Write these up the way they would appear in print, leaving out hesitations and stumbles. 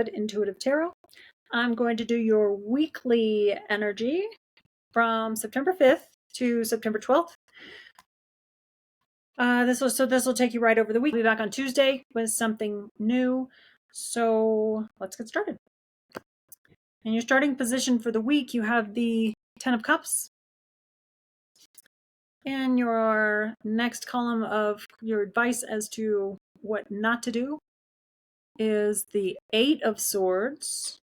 Intuitive Tarot. I'm going to do your weekly energy from September 5th to September 12th. This will take you right over the week. We'll be back on Tuesday with something new. So let's get started. In your starting position for the week, you have the Ten of Cups. In your next column of your advice as to what not to do is the Eight of Swords.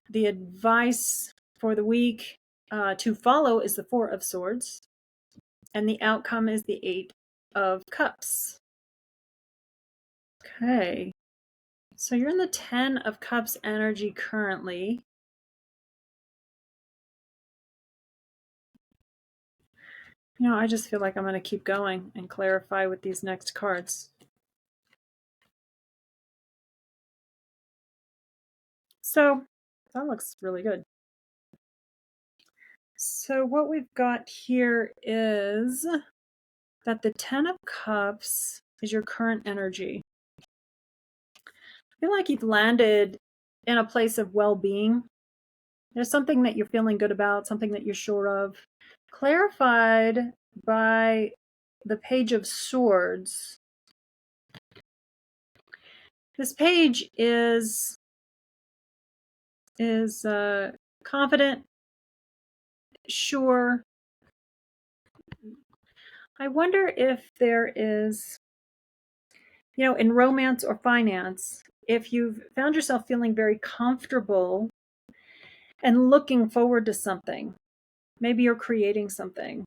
The advice for the week to follow is the Four of Swords. And the outcome is the Eight of Cups. Okay. So you're in the Ten of Cups energy currently. You know, I just feel like I'm going to keep going and clarify with these next cards. So that looks really good. So what we've got here is that the Ten of Cups is your current energy. I feel like you've landed in a place of well-being. There's something that you're feeling good about, something that you're sure of. Clarified by the Page of Swords. This page is confident, sure. I wonder if there is, you know, in romance or finance, if you've found yourself feeling very comfortable and looking forward to something. Maybe you're creating something.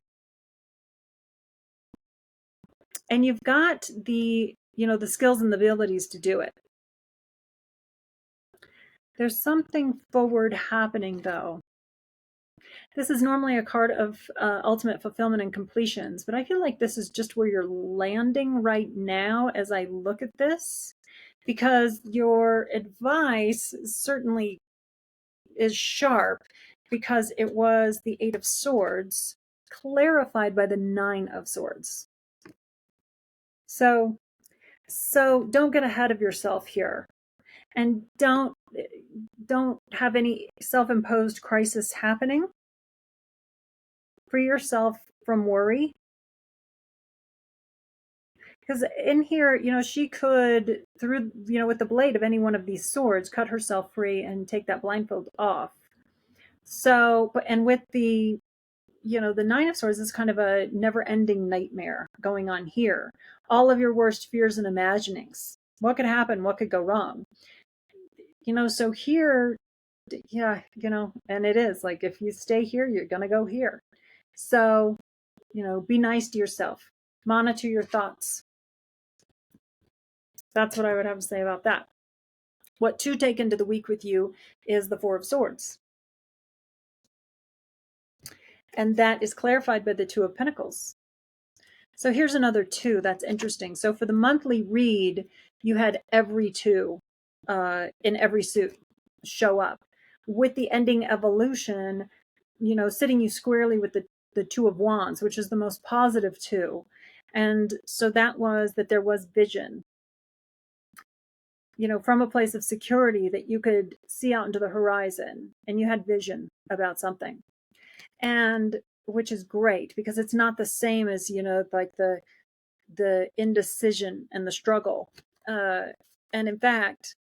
And you've got the, you know, the skills and the abilities to do it. There's something forward happening, though. This is normally a card of ultimate fulfillment and completions, but I feel like this is just where you're landing right now as I look at this, because your advice certainly is sharp, because it was the Eight of Swords clarified by the Nine of Swords. So don't get ahead of yourself here, and don't have any self-imposed crisis happening. Free yourself from worry. Because in here, you know, she could, through, you know, with the blade of any one of these swords, cut herself free and take that blindfold off. So, and with the, you know, the Nine of Swords is kind of a never-ending nightmare going on here. All of your worst fears and imaginings. What could happen? What could go wrong? You know, so here, yeah, you know, and it is like, if you stay here, you're going to go here. So, you know, be nice to yourself. Monitor your thoughts. That's what I would have to say about that. What to take into the week with you is the Four of Swords. And that is clarified by the Two of Pentacles. So here's another two that's interesting. So for the monthly read, you had every two in every suit show up. With the ending evolution, you know, sitting you squarely with the Two of Wands, which is the most positive two. And so that was that there was vision, you know, from a place of security, that you could see out into the horizon and you had vision about something. And which is great, because it's not the same as, you know, like the indecision and the struggle. And in fact,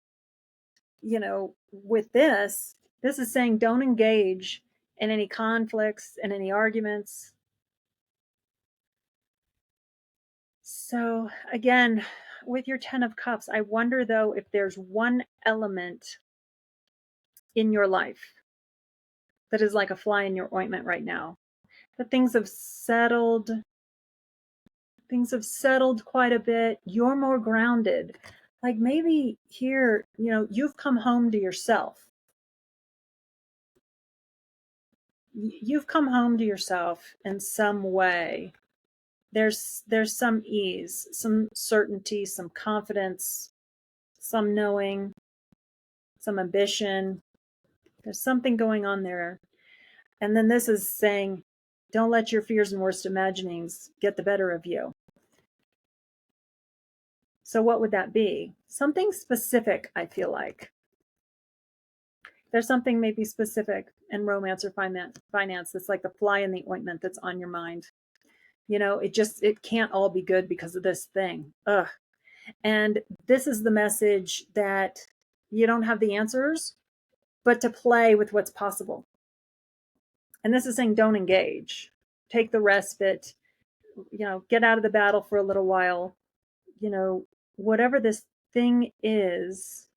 you know, with this is saying don't engage in any conflicts and any arguments. So again, with your Ten of Cups, I wonder though if there's one element in your life that is like a fly in your ointment right now. That things have settled quite a bit. You're more grounded. Like maybe here, you know, you've come home to yourself. You've come home to yourself in some way. There's some ease, some certainty, some confidence, some knowing, some ambition. There's something going on there. And then this is saying, don't let your fears and worst imaginings get the better of you. So what would that be? Something specific, I feel like. There's something maybe specific in romance or finance that's like the fly in the ointment that's on your mind. It can't all be good because of this thing. Ugh. And this is the message that you don't have the answers, but to play with what's possible. And this is saying don't engage. Take the respite, get out of the battle for a little while. Whatever this thing is,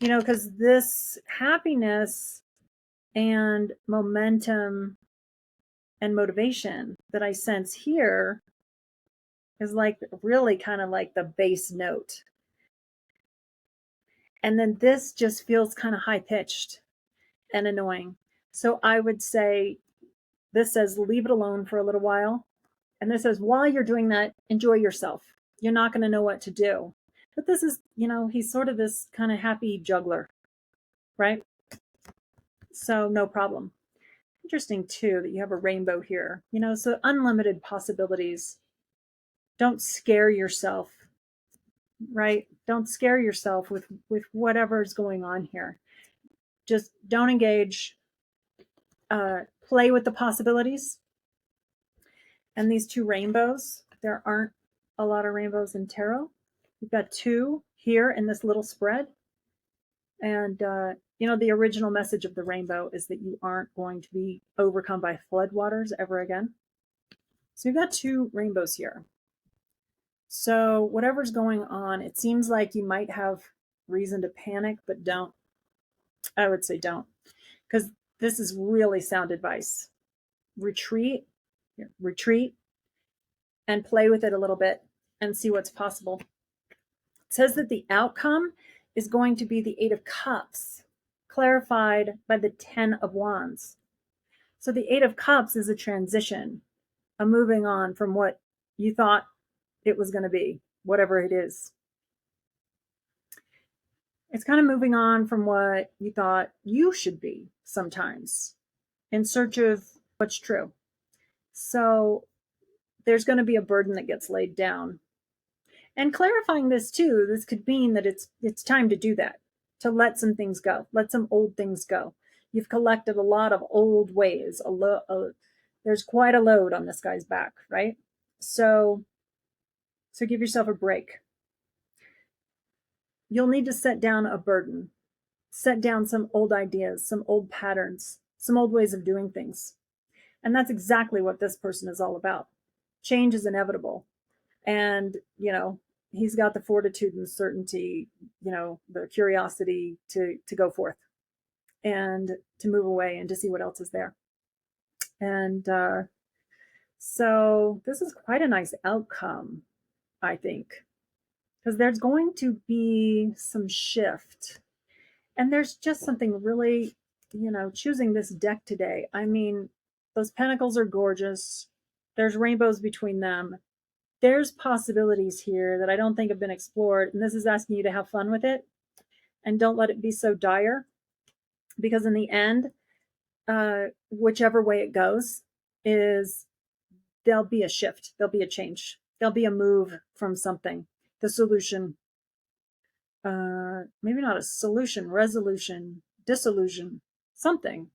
because this happiness and momentum and motivation that I sense here is like really kind of like the bass note. And then this just feels kind of high pitched and annoying. So I would say this says leave it alone for a little while. And this says while you're doing that, enjoy yourself. You're not going to know what to do. But this is, he's sort of this kind of happy juggler, right? So no problem. Interesting too that you have a rainbow here. So unlimited possibilities. Don't scare yourself, right? Don't scare yourself with whatever's going on here. Just don't engage. Play with the possibilities. And these two rainbows, there aren't a lot of rainbows in tarot. We've got two here in this little spread. And, the original message of the rainbow is that you aren't going to be overcome by floodwaters ever again. So you've got two rainbows here. So whatever's going on, it seems like you might have reason to panic, but don't. I would say don't, because this is really sound advice. Retreat, and play with it a little bit and see what's possible. It says that the outcome is going to be the Eight of Cups, clarified by the 10 of Wands. So the Eight of Cups is a transition, a moving on from what you thought it was going to be, whatever it is. It's kind of moving on from what you thought you should be sometimes in search of what's true. So there's going to be a burden that gets laid down. And clarifying this too, this could mean that it's time to do that, to let some things go, let some old things go. You've collected a lot of old ways. There's quite a load on this guy's back, right? So give yourself a break. You'll need to set down a burden, set down some old ideas, some old patterns, some old ways of doing things. And that's exactly what this person is all about. Change is inevitable. And, he's got the fortitude and certainty, the curiosity to go forth and to move away and to see what else is there. And so this is quite a nice outcome, I think, because there's going to be some shift. And there's just something really, choosing this deck today. I mean, those pentacles are gorgeous. There's rainbows between them. There's possibilities here that I don't think have been explored. And this is asking you to have fun with it and don't let it be so dire, because in the end, whichever way it goes, there'll be a shift. There'll be a change. There'll be a move from something. The solution, maybe not a solution, resolution, dissolution, something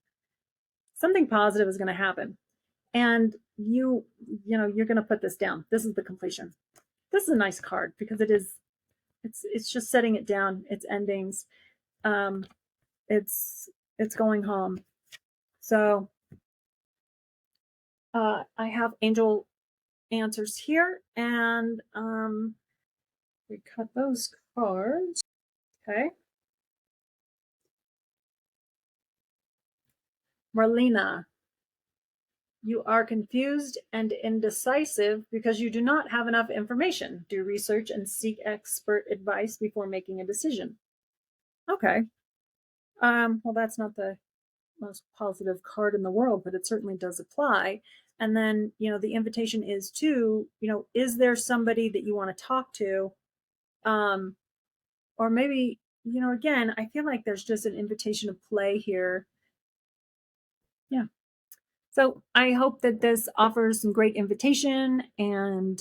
positive is going to happen. And you're going to put this down. This is the completion. This is a nice card because it's just setting it down. It's endings. It's going home. So I have angel answers here, and we cut those cards. Okay. Marlena, you are confused and indecisive because you do not have enough information. Do research and seek expert advice before making a decision. Okay. Well, that's not the most positive card in the world, but it certainly does apply. And then, the invitation is to, is there somebody that you want to talk to? Or maybe, again, I feel like there's just an invitation of play here. Yeah. So I hope that this offers some great invitation and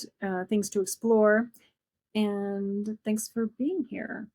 things to explore. And thanks for being here.